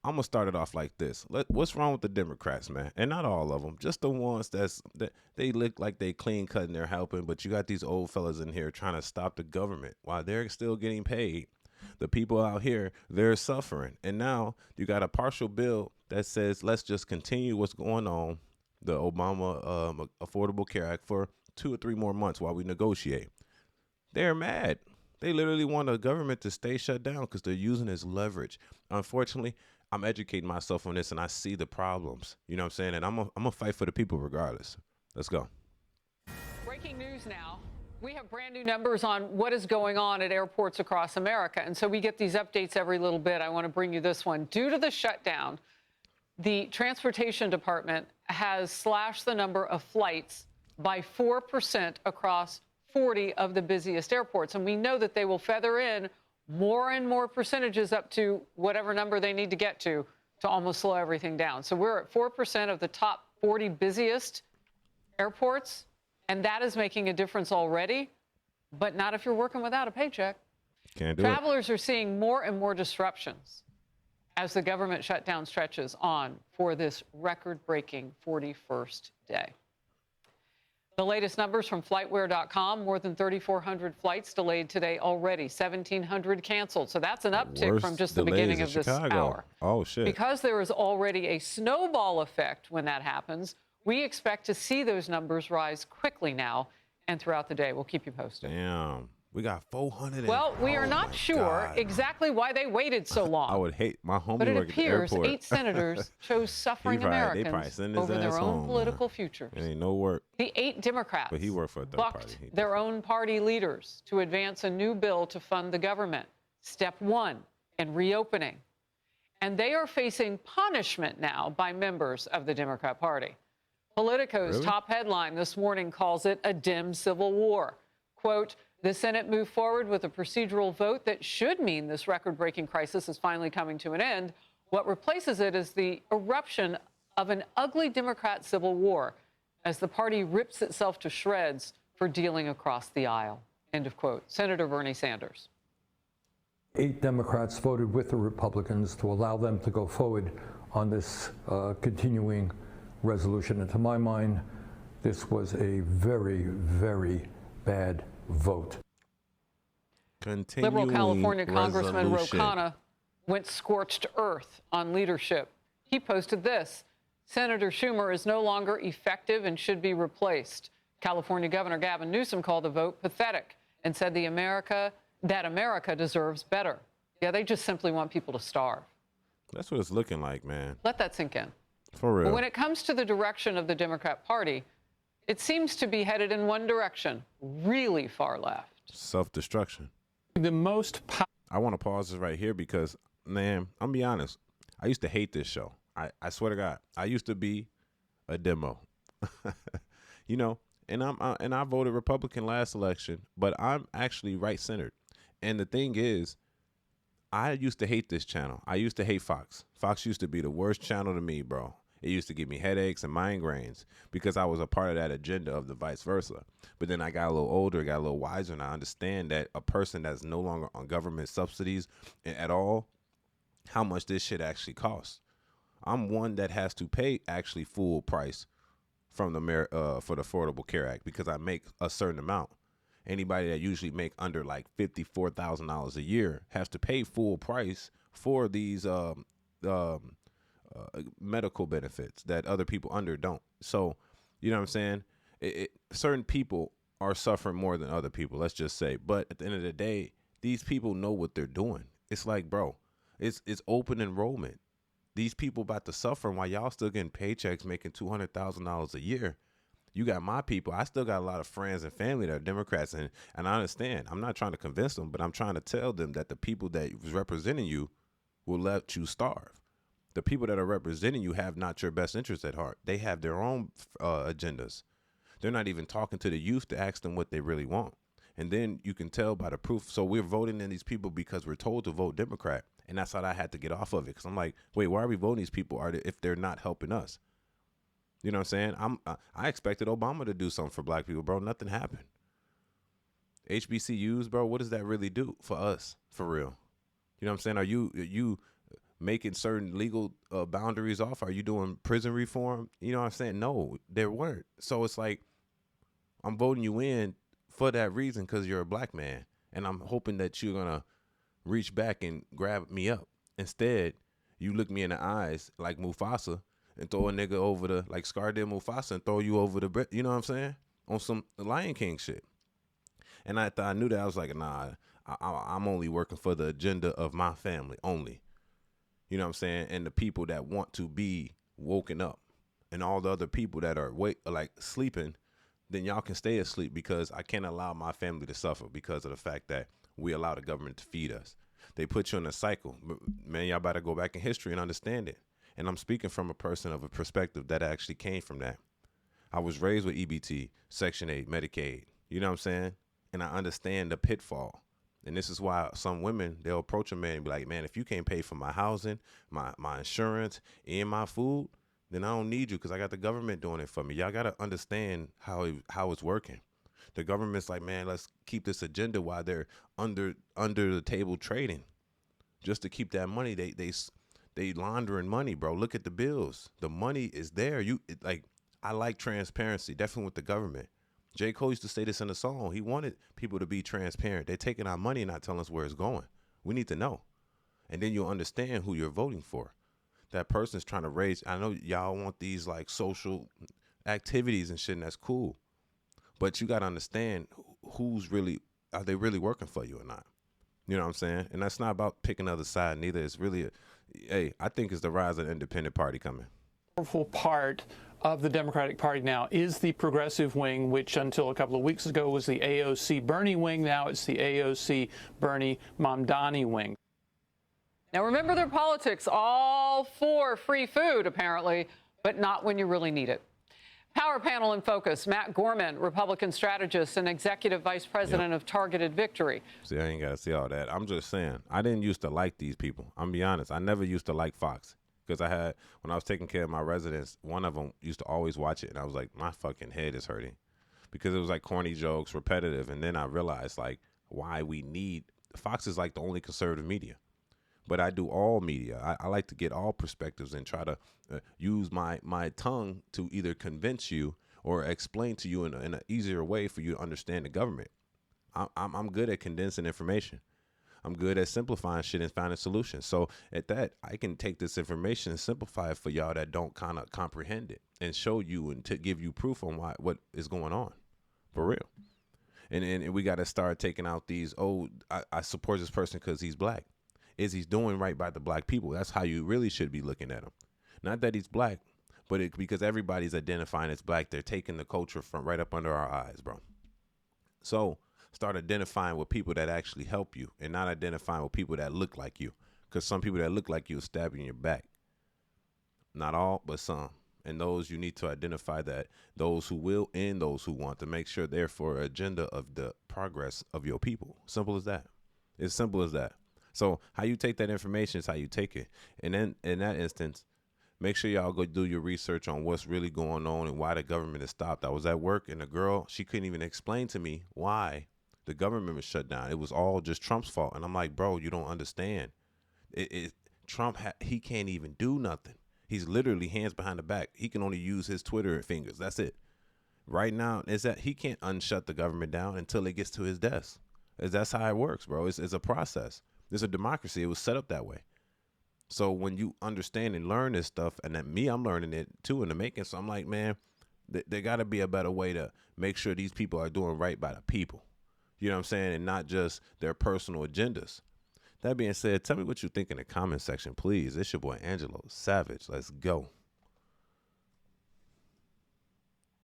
I'm gonna start it off like this. What's wrong with the Democrats, man? And not all of them, just the ones that they look like they clean cut and they're helping, but you got these old fellas in here trying to stop the government while they're still getting paid. The people out here, they're suffering, and now you got a partial bill that says let's just continue what's going on, the Obama Affordable Care Act for 2 or 3 more months while we negotiate. They're mad. They literally want the government to stay shut down because they're using it as leverage. Unfortunately, I'm educating myself on this and I see the problems. You know what I'm saying? And I'm gonna fight for the people regardless. Let's go. Breaking news now. We have brand new numbers on what is going on at airports across America. And so we get these updates every little bit. I want to bring you this one. Due to the shutdown, the Transportation Department has slashed the number of flights by 4% across 40 of the busiest airports. And we know that they will feather in more and more percentages up to whatever number they need to get to almost slow everything down. So we're at 4% of the top 40 busiest airports, and that is making a difference already, but not if you're working without a paycheck. Can't do Travelers are seeing more and more disruptions as the government shutdown stretches on for this record-breaking 41st day. The latest numbers from FlightWare.com, more than 3,400 flights delayed today already, 1,700 canceled. So that's an uptick from just the beginning of this hour. Oh, shit. Because there is already a snowball effect when that happens, we expect to see those numbers rise quickly now and throughout the day. We'll keep you posted. Damn. We got 400. Well, we are not sure exactly why they waited so long. I would hate my homie but it work at the appears airport. 8 senators chose suffering Americans over their own political futures. It ain't no work. The 8 Democrats But he worked for a third bucked party. their own party leaders to advance a new bill to fund the government. Step 1 in reopening. And they are facing punishment now by members of the Democrat Party. Politico's top headline this morning calls it a dim civil war. Quote, the Senate moved forward with a procedural vote that should mean this record-breaking crisis is finally coming to an end. What replaces it is the eruption of an ugly Democrat civil war as the party rips itself to shreds for dealing across the aisle. End of quote. Senator Bernie Sanders. 8 Democrats voted with the Republicans to allow them to go forward on this continuing resolution. And to my mind, this was a very, very bad vote. Liberal California Congressman Ro Khanna went scorched earth on leadership. He posted this: Senator Schumer is no longer effective and should be replaced. California Governor Gavin Newsom called the vote pathetic and said that America deserves better. Yeah, they just simply want people to starve. That's what it's looking like, man. Let that sink in. For real. But when it comes to the direction of the Democrat Party, it seems to be headed in one direction, really far left. Self-destruction. I want to pause this right here because, man, I'm gonna be honest. I used to hate this show. I swear to God, I used to be a demo. You know, and I voted Republican last election, but I'm actually right-centered. And the thing is, I used to hate this channel. I used to hate Fox. Fox used to be the worst channel to me, bro. It used to give me headaches and migraines because I was a part of that agenda of the vice versa. But then I got a little older, got a little wiser, and I understand that a person that's no longer on government subsidies at all, how much this shit actually costs. I'm one that has to pay actually full price from the for the Affordable Care Act because I make a certain amount. Anybody that usually make under like $54,000 a year has to pay full price for these medical benefits that other people under don't. So, you know what I'm saying? Certain people are suffering more than other people, let's just say. But at the end of the day, these people know what they're doing. It's like, bro, it's open enrollment. These people about to suffer while y'all still getting paychecks making $200,000 a year. You got my people. I still got a lot of friends and family that are Democrats, and I understand. I'm not trying to convince them, but I'm trying to tell them that the people that is representing you will let you starve. The people that are representing you have not your best interest at heart. They have their own agendas. They're not even talking to the youth to ask them what they really want. And then you can tell by the proof. So we're voting in these people because we're told to vote Democrat. And that's how I had to get off of it. Because I'm like, wait, why are we voting these people if they're not helping us? You know what I'm saying? I expected Obama to do something for black people, bro. Nothing happened. HBCUs, bro, what does that really do for us, for real? You know what I'm saying? Are you making certain legal boundaries off? Are you doing prison reform? You know what I'm saying? No, there weren't. So it's like, I'm voting you in for that reason because you're a black man. And I'm hoping that you're going to reach back and grab me up. Instead, you look me in the eyes like Mufasa and throw a nigga over the, like Scar did Mufasa, and throw you over the, you know what I'm saying? On some Lion King shit. And after I knew that, I was like, nah, I'm only working for the agenda of my family only. You know what I'm saying? And the people that want to be woken up, and all the other people that are like sleeping, then y'all can stay asleep, because I can't allow my family to suffer because of the fact that we allow the government to feed us. They put you in a cycle. Man, y'all better go back in history and understand it. And I'm speaking from a person of a perspective that actually came from that. I was raised with EBT, Section 8, Medicaid. You know what I'm saying? And I understand the pitfall. And this is why some women, they'll approach a man and be like, man, if you can't pay for my housing, my insurance, and my food, then I don't need you, because I got the government doing it for me. Y'all got to understand how it's working. The government's like, man, let's keep this agenda while they're under the table trading just to keep that money. They laundering money, bro. Look at the bills. The money is there. I like transparency, definitely with the government. J. Cole used to say this in a song. He wanted people to be transparent. They're taking our money and not telling us where it's going. We need to know. And then you'll understand who you're voting for. That person's trying to raise. I know y'all want these like social activities and shit, and that's cool. But you got to understand are they really working for you or not? You know what I'm saying? And that's not about picking another side neither. It's really, I think it's the rise of the independent party coming. Powerful part of the Democratic Party now is the progressive wing, which until a couple of weeks ago was the AOC Bernie wing. Now it's the AOC Bernie Mamdani wing. Now, remember their politics, all for free food, apparently, but not when you really need it. Power Panel in focus. Matt Gorman, Republican strategist and executive vice president of Targeted Victory. See, I ain't got to see all that. I'm just saying, I didn't used to like these people. I'm be honest. I never used to like Fox, because when I was taking care of my residents, one of them used to always watch it, and I was like, my fucking head is hurting, because it was like corny jokes, repetitive. And then I realized like why we need Fox is like the only conservative media. But I do all media. I like to get all perspectives and try to use my tongue to either convince you or explain to you in an easier way for you to understand the government. I'm good at condensing information. I'm good at simplifying shit and finding solutions. So at that, I can take this information and simplify it for y'all that don't kind of comprehend it, and show you and to give you proof on what is going on for real. And we got to start taking out these, I support this person because he's black. Is he's doing right by the black people? That's how you really should be looking at him. Not that he's black, but because everybody's identifying as black, they're taking the culture from right up under our eyes, bro. So start identifying with people that actually help you, and not identifying with people that look like you, because some people that look like you will stab you in your back. Not all, but some. And those you need to identify, that those who will and those who want, to make sure they're for an agenda of the progress of your people. Simple as that. It's simple as that. So how you take that information is how you take it. And then in that instance, make sure y'all go do your research on what's really going on and why the government is stopped. I was at work, and the girl, she couldn't even explain to me why the government was shut down. It was all just Trump's fault. And I'm like, bro, you don't understand. Trump, he can't even do nothing. He's literally hands behind the back. He can only use his Twitter fingers. That's it. Right now, is that he can't unshut the government down until it gets to his desk. That's how it works, bro. It's a process. It's a democracy. It was set up that way. So when you understand and learn this stuff, and I'm learning it too in the making. So I'm like, man, there got to be a better way to make sure these people are doing right by the people. You know what I'm saying? And not just their personal agendas. That being said, tell me what you think in the comment section, please. It's your boy Angelo Savage. Let's go.